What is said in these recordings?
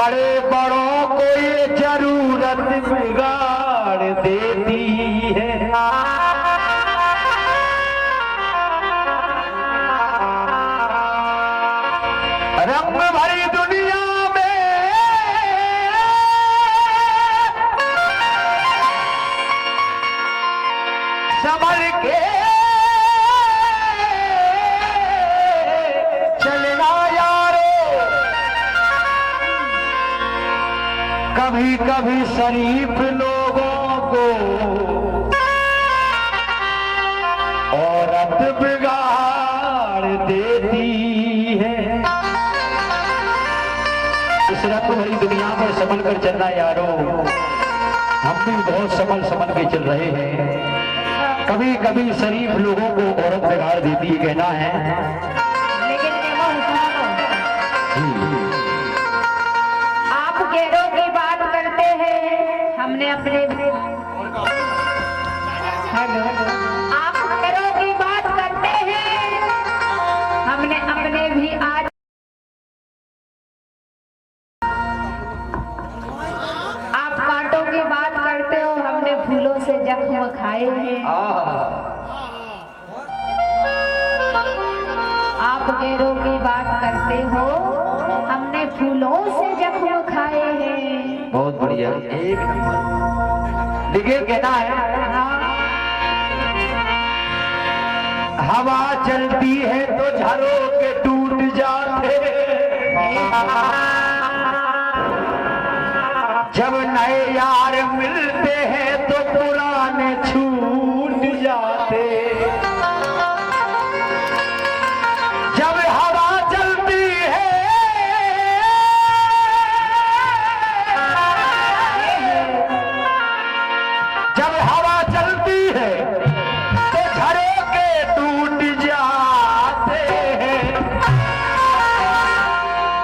बड़े बड़ों को ये जरूरत बिगाड़ देती है। रंग भरी दुनिया में संभल के चलना यारो, कभी कभी शरीफ लोगों को औरत बिगाड़ देती है। इस रंग भरी दुनिया में संभल कर चलना यारो, हम भी बहुत संभल के चल रहे हैं। कभी कभी शरीफ लोगों को औरत बिगाड़ देती है, कहना है। लेकिन आप गैरों की बात करते हैं, हमने अपने आप गैरों की बात करते हैं, हमने अपने भी आज आप कांटों की बात करते हो, हमने फूलों से जख्म खाए हैं। आप गैरों की बात करते हो, हमने फूलों से जख्म खाए हैं। बहुत बढ़िया, एक नंबर। देखिए कहना है, हवा चलती है तो झरोखे टूट जाते, जब नए यार मिलते हैं तो पुराने छूट जाते। जब हवा चलती है जब हवा चलती है तो झरोखे टूट जाते हैं,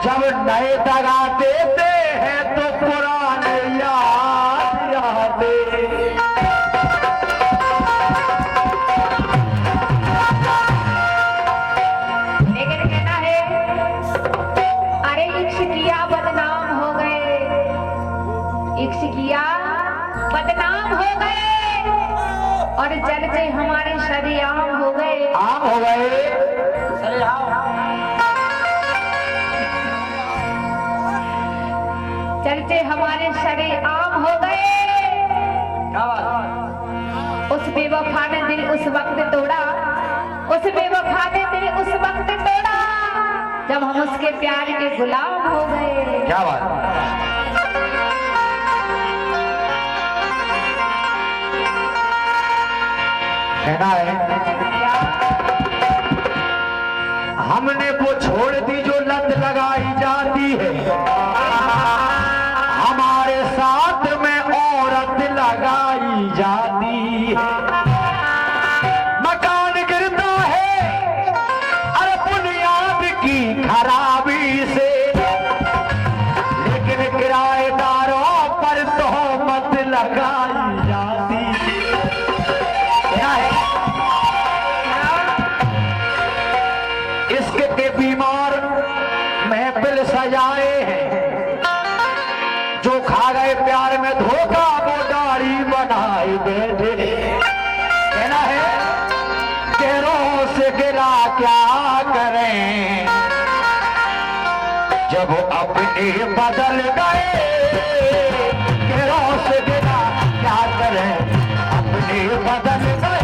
जब नए दगा देते हैं तो पुराने याद आते। लेकिन कहना है, अरे इश्क किया बदनाम हो गए, इश्क किया बदनाम हो गए, और चर्चे हमारे शरीआम हो गए। आम हो गए। चर्चे हमारे शरीआम हो गए। उस बेवफा ने दिल उस वक्त तोड़ा, उस बेवफा ने दिल उस वक्त तोड़ा, जब हम उसके प्यार के गुलाम हो गए। क्या बात। कहना है, हमने वो छोड़ दी जो लत लगाई जाती है, हमारे साथ में औरत लगाई जाती है। मकान गिरता है अरे बुनियाद की खराबी से, लेकिन किराएदारों पर तोहमत लगाई जाती है। इश्क के बीमार महफिल सजाए हैं, जो खा गए प्यार में धोखा वो दाढ़ी बनाए बैठे। कहना है, गैरों से गिरा क्या करें, जब अपने बदल गए। गैरों से गिरा क्या करें, अपने बदल गए।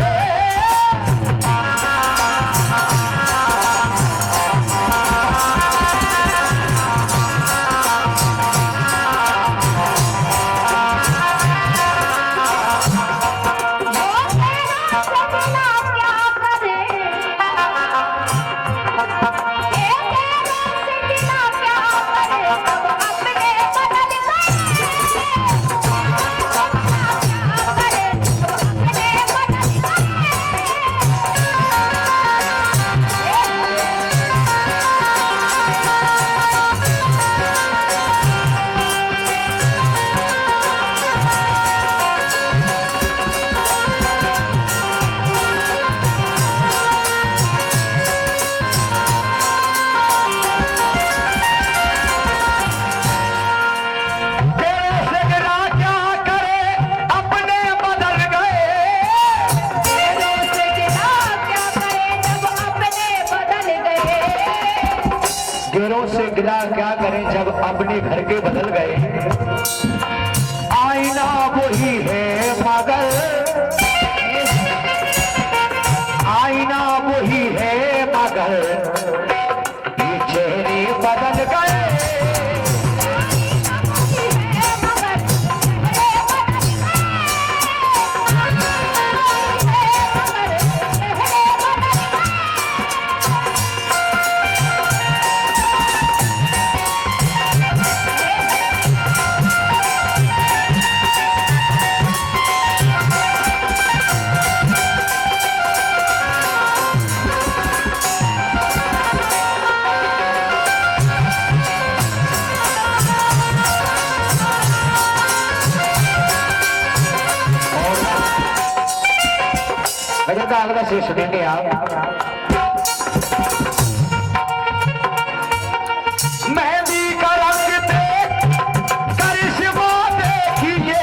अपने बदल गए। बोला क्या करें जब अपने घर के बदल गए, आईना वही है मगर, आईना वही है मगर ये चेहरे बदल गए। भजन का अगला शेष सुनेंगे आप। मेहंदी का रंग देख करिश्मा देखिए,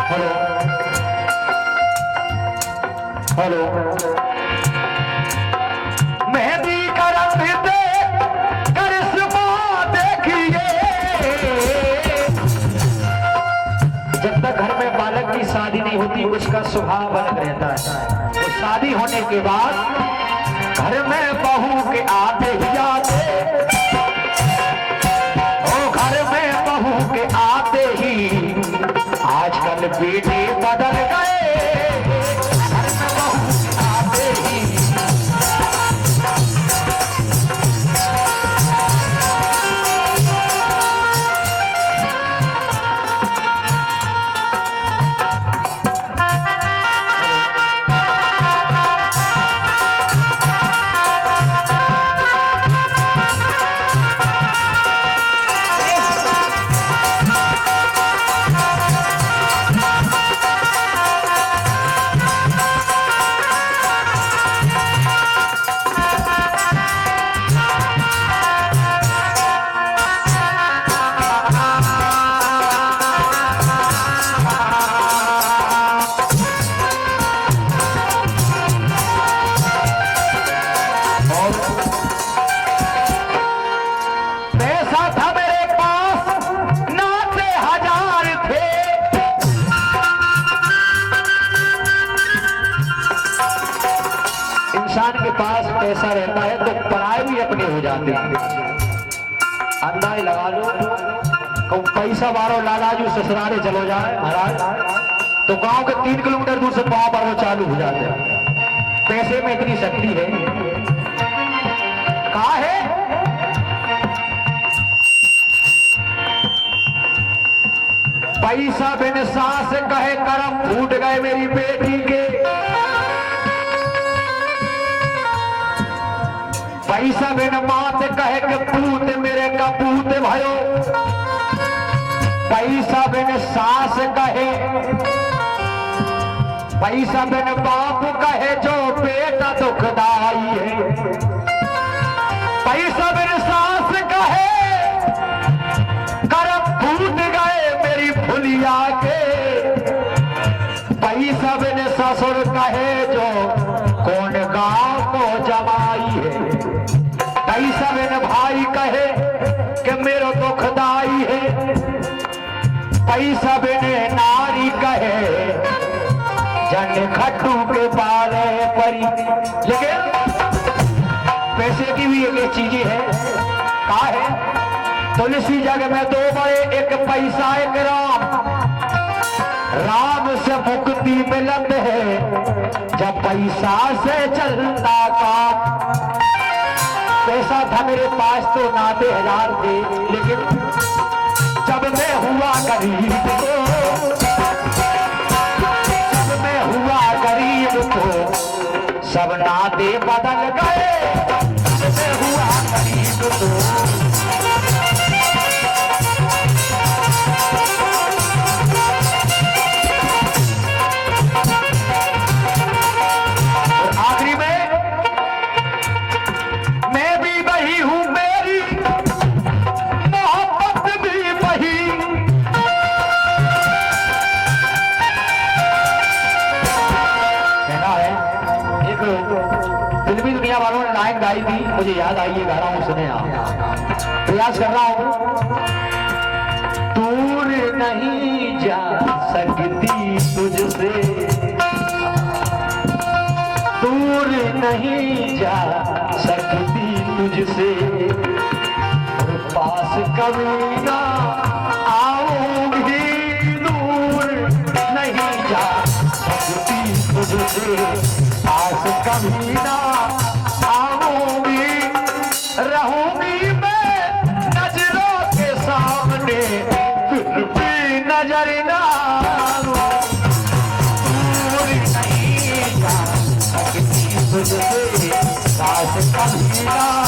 हेलो हेलो, मेहंदी का रंग देख करिश्मा देखिए। जब तक घर में बालक की शादी नहीं होती उसका स्वभाव अलग रहता है, तो शादी होने के बाद घर में बहू के आते ही आते, ओ घर में बहू के आते ही आजकल बेटे बदल गए, घर में बहू के आते ही। इंसान के पास पैसा रहता है तो पराए भी अपने हो जाते हैं। अंदाज लगा लो, कब पैसा बारो लालाजू ससुराले चलो जाए महाराज तो गांव के 3 किलोमीटर दूर से पाँव पर वो चालू हो जाते हैं। पैसे में इतनी शक्ति है। कहा है पैसा बिन सांस कहे करम फूट गए मेरी बेटी के, पैसा बिन मात कहे के पूत मेरे कपूत भयो, पैसा बिन सास कहे, पैसा बिन बाप कहे जो बेटा दुखदाई है, पैसा बिन सास कहे करम फूट गए मेरी फुलिया के, पैसा बिन ससुर कहे जो कौन गांव को जमाई है, पैसा बिन भाई कहे कि मेरा दुखदाई है, पैसा बिन नारी कहे जन खट्टू के पाले परी। लेकिन पैसे की भी एक चीजें है। कहा है तुलसी जग में 2 बड़े, एक पैसा एक राम, राम से मुक्ति मिलत है जब पैसा से चलता काम। पैसा था मेरे पास तो 90,000 थे, लेकिन जब मैं हुआ गरीब जब मैं हुआ गरीब तो सब नाते बदल गए, जब मैं हुआ गरीब तो आखिरी में मैं भी वही हूं, मेरी मोहब्बत भी वही, कहना है एक दुनिया वालों ने लाइन गाई थी, मुझे याद आई, ये गा रहा हूँ, सुने आप। प्रयास कर रहा हूँ। दूर नहीं जा सकती तुझसे, दूर नहीं जा सकती तुझसे, पास कभी ना आऊंगी, दूर नहीं जा सकती तुझसे, पास कभी ना आऊंगी, रहूंगी मैं नजरों के सामने, फिर भी नजर ना दूर नहीं जा सकती तुझसे, पास कभी ना